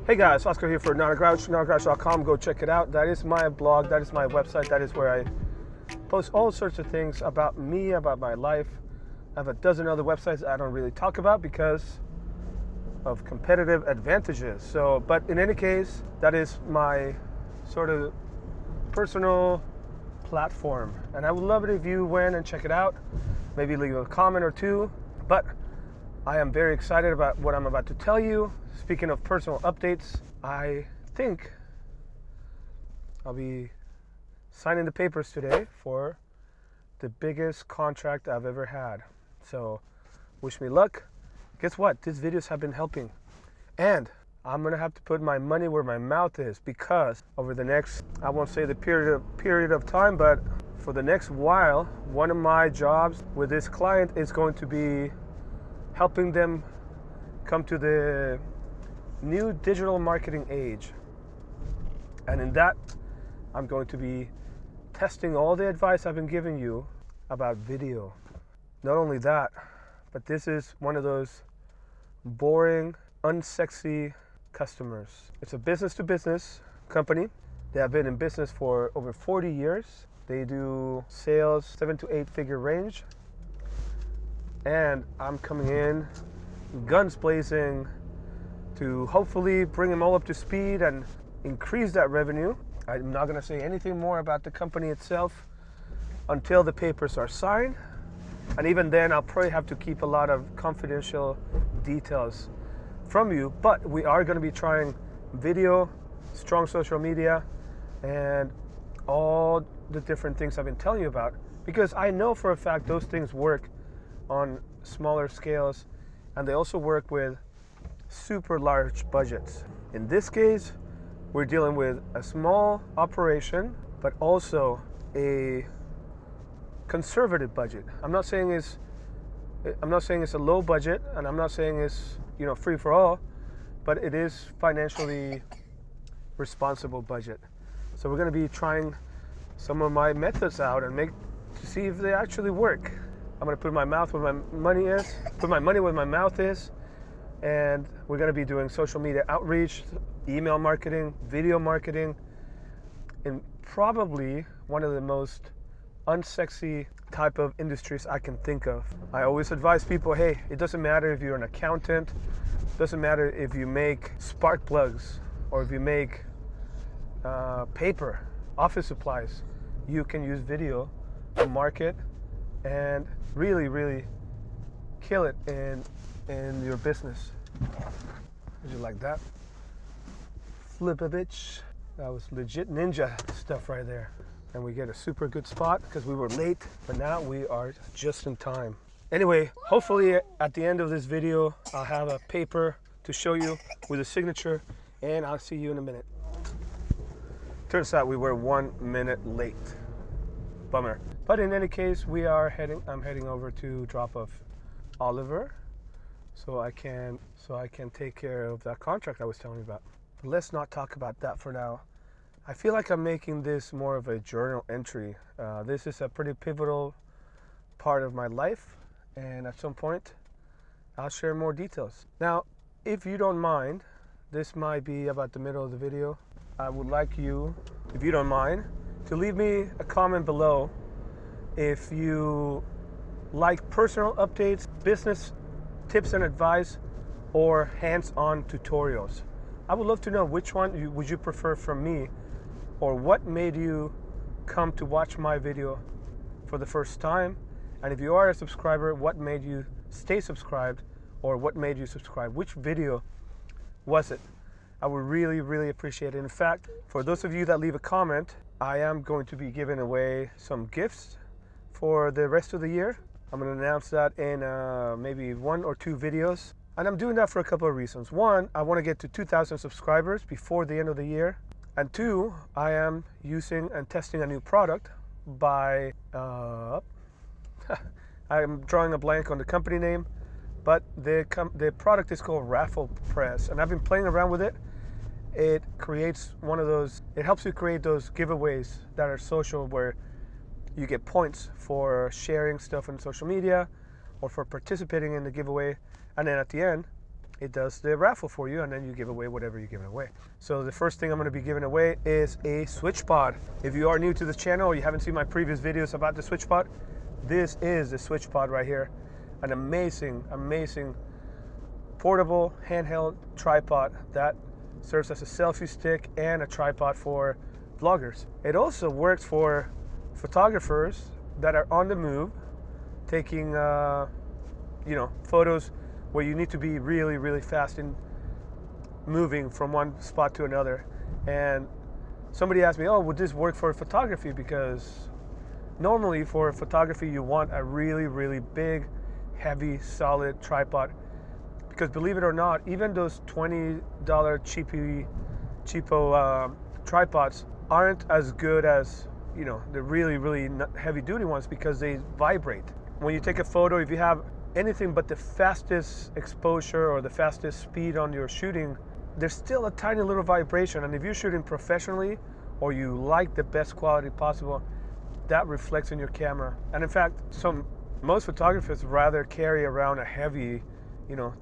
Hey guys, Oscar here for Notagrouch, notagrouch.com. Go check it out. That is my blog, that is my website, that is where I post all sorts of things about me, about my life. I have a dozen other websites I don't really talk about because of competitive advantages. But in any case, that is my sort of personal platform. And I would love it if you went and check it out. Maybe leave a comment or two. But I am very excited about what I'm about to tell you. Speaking of personal updates, I think I'll be signing the papers today for the biggest contract I've ever had. So wish me luck. Guess what? These videos have been helping. And I'm gonna have to put my money where my mouth is, because over the next, I won't say the period of time, but for the next while, one of my jobs with this client is going to be helping them come to the new digital marketing age. And in that, I'm going to be testing all the advice I've been giving you about video. Not only that, but this is one of those boring, unsexy customers. It's a business-to-business company. They have been in business for over 40 years. They do sales 7 to 8 figure range. And I'm coming in guns blazing to hopefully bring them all up to speed and increase that revenue. I'm not going to say anything more about the company itself until the papers are signed. And even then, I'll probably have to keep a lot of confidential details from you. But we are going to be trying video, strong social media, and all the different things I've been telling you about. Because I know for a fact those things work on smaller scales, and they also work with super large budgets. In this case, we're dealing with a small operation, but also a conservative budget. I'm not saying it's a low budget, and I'm not saying it's free for all, but it is financially responsible budget. So we're going to be trying some of my methods out and to see if they actually work. I'm going to put my money where my mouth is, and we're going to be doing social media outreach, email marketing, video marketing, in probably one of the most unsexy type of industries I can think of. I always advise people, hey, it doesn't matter if you're an accountant, it doesn't matter if you make spark plugs or if you make paper, office supplies. You can use video to market and really, really kill it in your business. Did you like that? Flip a bitch. That was legit ninja stuff right there. And we get a super good spot because we were late, but now we are just in time. Anyway, hopefully at the end of this video, I'll have a paper to show you with a signature, and I'll see you in a minute. Turns out we were 1 minute late. Bummer. But in any case, I'm heading over to drop off Oliver so I can take care of that contract I was telling you about. But let's not talk about that for now. I feel like I'm making this more of a journal entry. This is a pretty pivotal part of my life, and at some point I'll share more details. Now, if you don't mind, this might be about the middle of the video. I would like you, if you don't mind, to leave me a comment below if you like personal updates, business tips and advice, or hands-on tutorials. I would love to know which one would you prefer from me, or what made you come to watch my video for the first time. And if you are a subscriber, what made you stay subscribed, or what made you subscribe? Which video was it? I would really, really appreciate it. In fact, for those of you that leave a comment, I am going to be giving away some gifts for the rest of the year. I'm going to announce that in maybe 1 or 2 videos. And I'm doing that for a couple of reasons. One, I want to get to 2,000 subscribers before the end of the year. And 2, I am using and testing a new product by, I'm drawing a blank on the company name, but the product is called Rafflepress. And I've been playing around with it. It creates it helps you create those giveaways that are social, where you get points for sharing stuff on social media or for participating in the giveaway. And then at the end, it does the raffle for you, and then you give away whatever you're giving away. So the first thing I'm going to be giving away is a Switchpod. If you are new to this channel or you haven't seen my previous videos about the Switchpod, this is the Switchpod right here. An amazing, amazing portable handheld tripod that serves as a selfie stick and a tripod for vloggers. It also works for photographers that are on the move, taking photos where you need to be really, really fast in moving from one spot to another. And somebody asked me, oh, would this work for photography? Because normally for photography you want a really, really big, heavy, solid tripod. Because believe it or not, even those $20 cheapo tripods aren't as good as the really, really heavy duty ones, because they vibrate. When you take a photo, if you have anything but the fastest exposure or the fastest speed on your shooting, there's still a tiny little vibration. And if you're shooting professionally or you like the best quality possible, that reflects in your camera. And in fact, most photographers rather carry around a heavy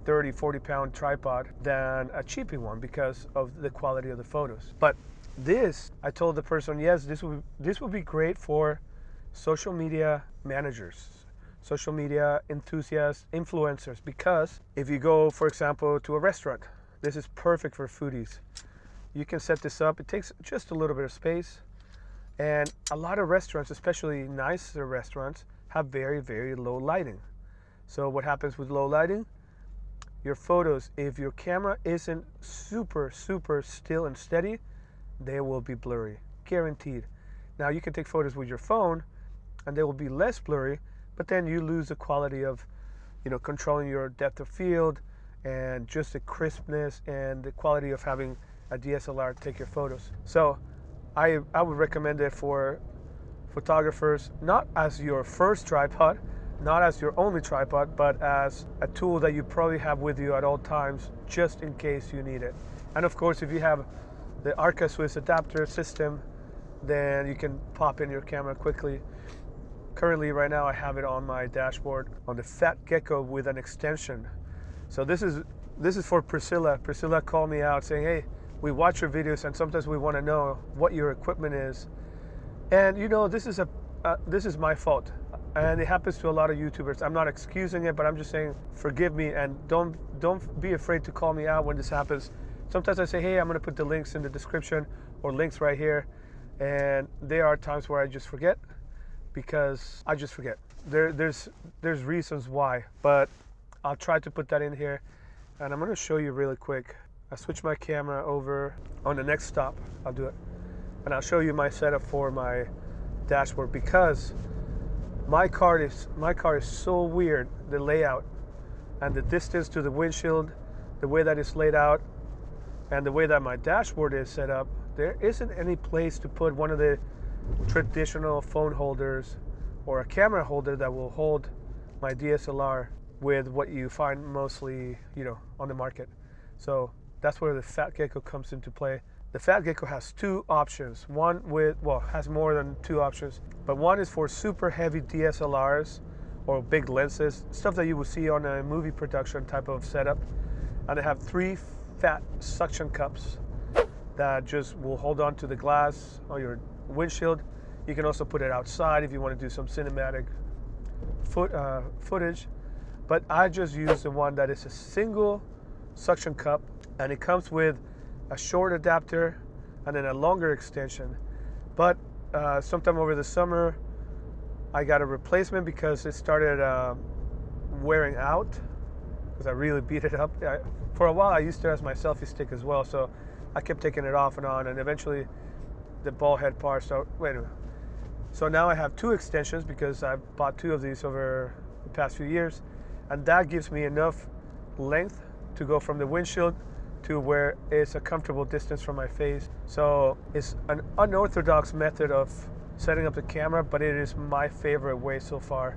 30, 40 pound tripod than a cheapy one because of the quality of the photos. But this, I told the person, yes, this would be great for social media managers, social media enthusiasts, influencers, because if you go, for example, to a restaurant, this is perfect for foodies. You can set this up. It takes just a little bit of space. And a lot of restaurants, especially nicer restaurants, have very, very low lighting. So what happens with low lighting? Your photos, if your camera isn't super, super still and steady, they will be blurry, guaranteed. Now you can take photos with your phone and they will be less blurry, but then you lose the quality of, controlling your depth of field and just the crispness and the quality of having a DSLR take your photos. So I would recommend it for photographers, not as your first tripod, not as your only tripod, but as a tool that you probably have with you at all times, just in case you need it. And of course, if you have the Arca Swiss adapter system, then you can pop in your camera quickly. Currently, right now, I have it on my dashboard on the Fat Gecko with an extension. So this is for Priscilla. Priscilla called me out saying, hey, we watch your videos and sometimes we want to know what your equipment is. And this is my fault. And it happens to a lot of YouTubers. I'm not excusing it, but I'm just saying, forgive me, and don't be afraid to call me out when this happens. Sometimes I say, hey, I'm gonna put the links in the description or links right here. And there are times where I just forget, because I just forget. There's reasons why, but I'll try to put that in here. And I'm gonna show you really quick. I switch my camera over on the next stop. I'll do it. And I'll show you my setup for my dashboard, because my car is so weird, the layout and the distance to the windshield, the way that it's laid out, and the way that my dashboard is set up. There isn't any place to put one of the traditional phone holders or a camera holder that will hold my DSLR with what you find mostly, on the market. So that's where the Fat Gecko comes into play. The Fat Gecko has two options. Has more than two options, but one is for super heavy DSLRs or big lenses, stuff that you will see on a movie production type of setup. And they have 3 fat suction cups that just will hold on to the glass or your windshield. You can also put it outside if you want to do some cinematic footage. But I just use the one that is a single suction cup, and it comes with a short adapter and then a longer extension. But sometime over the summer, I got a replacement because it started wearing out, because I really beat it up. For a while, I used it as my selfie stick as well, so I kept taking it off and on, and eventually the ball head part started. Wait a minute. So now I have 2 extensions because I bought 2 of these over the past few years, and that gives me enough length to go from the windshield to where it's a comfortable distance from my face. So it's an unorthodox method of setting up the camera, but it is my favorite way so far.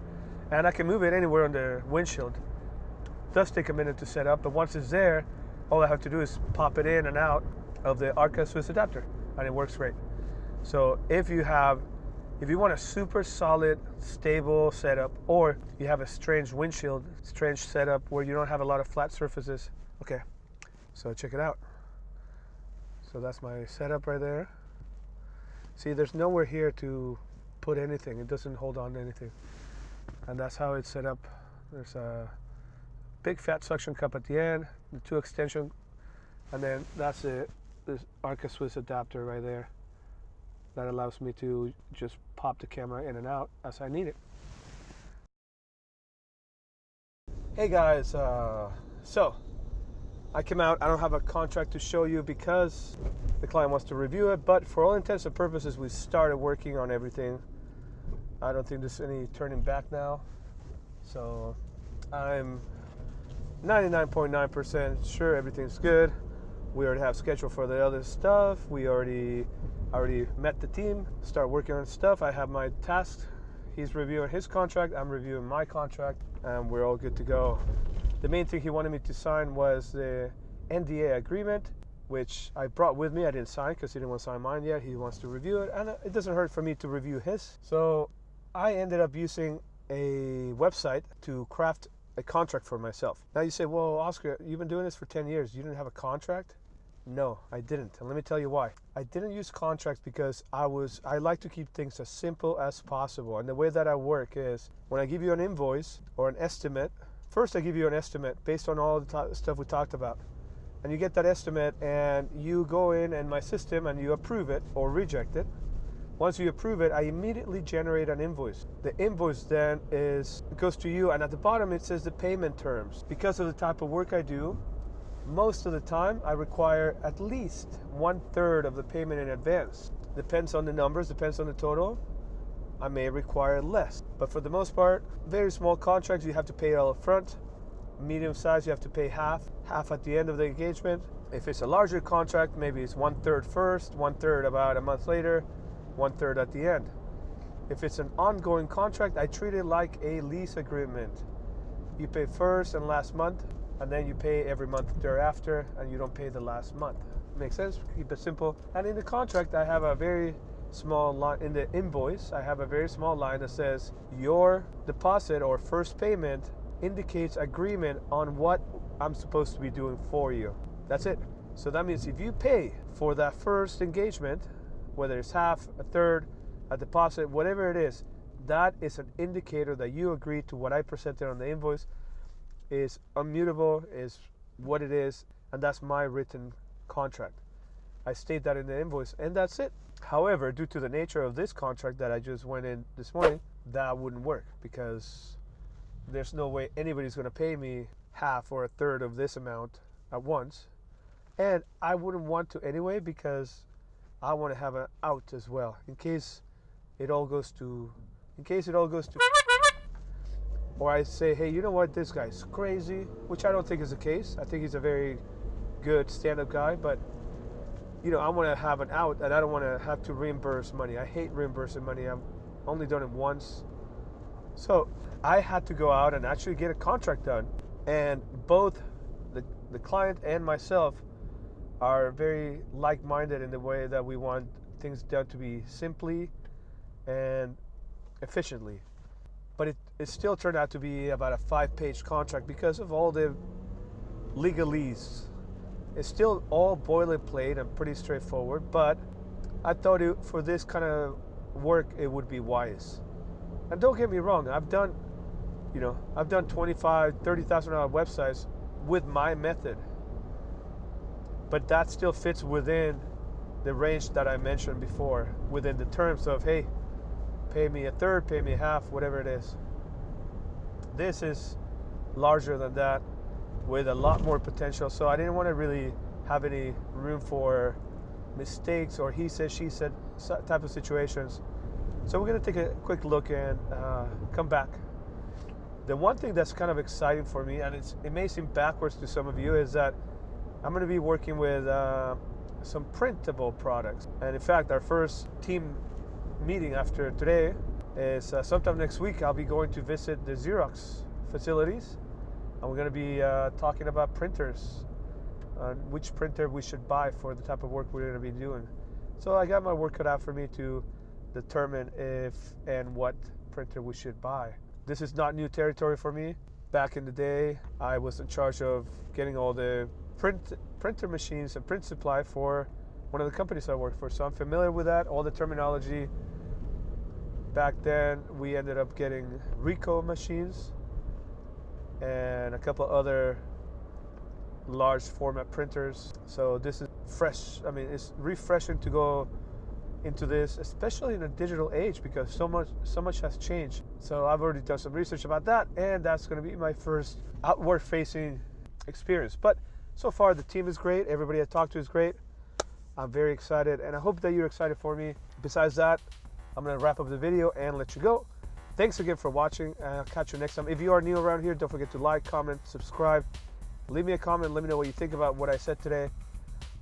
And I can move it anywhere on the windshield. It does take a minute to set up, but once it's there, all I have to do is pop it in and out of the Arca Swiss adapter, and it works great. So if you want a super solid, stable setup, or you have a strange windshield, strange setup where you don't have a lot of flat surfaces, Okay, so check it out. So that's my setup right there. See, there's nowhere here to put anything. It doesn't hold on to anything. And that's how it's set up. There's a big fat suction cup at the end, the 2 extension, and then that's this Arca Swiss adapter right there that allows me to just pop the camera in and out as I need it. Hey guys, so I came out. I don't have a contract to show you because the client wants to review it, but for all intents and purposes, we started working on everything. I don't think there's any turning back now. So I'm 99.9% sure everything's good. We already have schedule for the other stuff. I already met the team, start working on stuff. I have my tasks. He's reviewing his contract. I'm reviewing my contract, and we're all good to go. The main thing he wanted me to sign was the NDA agreement, which I brought with me. I didn't sign because he didn't want to sign mine yet. He wants to review it, and it doesn't hurt for me to review his. So I ended up using a website to craft a contract for myself. Now you say, well, Oscar, you've been doing this for 10 years. You didn't have a contract? No, I didn't. And let me tell you why. I didn't use contracts because I like to keep things as simple as possible. And the way that I work is when I give you an invoice or an estimate, first I give you an estimate based on all the stuff we talked about. And you get that estimate and you go in my system and you approve it or reject it. Once you approve it, I immediately generate an invoice. The invoice then goes to you, and at the bottom it says the payment terms. Because of the type of work I do, most of the time I require at least 1/3 of the payment in advance. Depends on the numbers, depends on the total. I may require less. But for the most part, very small contracts, you have to pay all up front. Medium size, you have to pay half at the end of the engagement. If it's a larger contract, maybe it's 1/3 first, 1/3 about a month later, 1/3 at the end. If it's an ongoing contract, I treat it like a lease agreement. You pay first and last month, and then you pay every month thereafter, and you don't pay the last month. Makes sense? Keep it simple. And in the contract, I have a very small line. In the invoice, I have a very small line that says your deposit or first payment indicates agreement on what I'm supposed to be doing for you. That's it. So that means if you pay for that first engagement, whether it's half, a third, a deposit, whatever it is, that is an indicator that you agree to what I presented on the invoice is immutable, is what it is, and that's my written contract. I state that in the invoice, and that's it. However, due to the nature of this contract that I just went in this morning, that wouldn't work because there's no way anybody's going to pay me half or a third of this amount at once, and I wouldn't want to anyway because I want to have an out as well in case it all goes to or I say, hey, you know what, this guy's crazy, which I don't think is the case. I think he's a very good stand-up guy, but you know, I want to have an out and I don't want to have to reimburse money. I hate reimbursing money. I've only done it once. So I had to go out and actually get a contract done, and both the client and myself are very like-minded in the way that we want things done to be simply and efficiently. But it still turned out to be about a 5-page contract because of all the legalese. It's still all boilerplate and pretty straightforward, but I thought for this kind of work it would be wise. And don't get me wrong, I've done $25,000, $30,000 websites with my method. But that still fits within the range that I mentioned before, within the terms of, hey, pay me a third, pay me half, whatever it is. This is larger than that with a lot more potential, so I didn't want to really have any room for mistakes or he said, she said type of situations. So we're going to take a quick look and come back. The one thing that's kind of exciting for me, and it may seem backwards to some of you, is that I'm going to be working with some printable products. And in fact, our first team meeting after today is sometime next week. I'll be going to visit the Xerox facilities, and we're going to be talking about printers, which printer we should buy for the type of work we're going to be doing. So I got my work cut out for me to determine if and what printer we should buy. This is not new territory for me. Back in the day, I was in charge of getting all the printer machines and print supply for one of the companies I worked for. So I'm familiar with that, all the terminology. Back then, we ended up getting Ricoh machines and a couple other large format printers. So this is fresh. I mean, it's refreshing to go into this, especially in a digital age, because so much has changed. So I've already done some research about that, and that's going to be my first outward facing experience. But so far the team is great, everybody I talked to is great. I'm very excited, and I hope that you're excited for me. Besides that, I'm going to wrap up the video and let you go. Thanks again for watching, and I'll catch you next time. If you are new around here, don't forget to like, comment, subscribe, leave me a comment, let me know what you think about what I said today.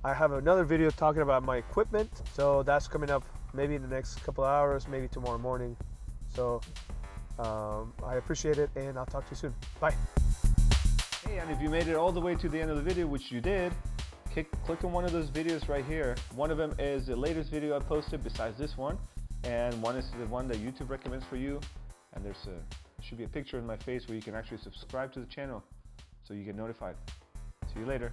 I have another video talking about my equipment, so that's coming up maybe in the next couple of hours, maybe tomorrow morning. So I appreciate it, and I'll talk to you soon. Bye. Hey, and if you made it all the way to the end of the video, which you did, click on one of those videos right here. One of them is the latest video I posted besides this one, and one is the one that YouTube recommends for you. And there should be a picture of my face where you can actually subscribe to the channel so you get notified. See you later.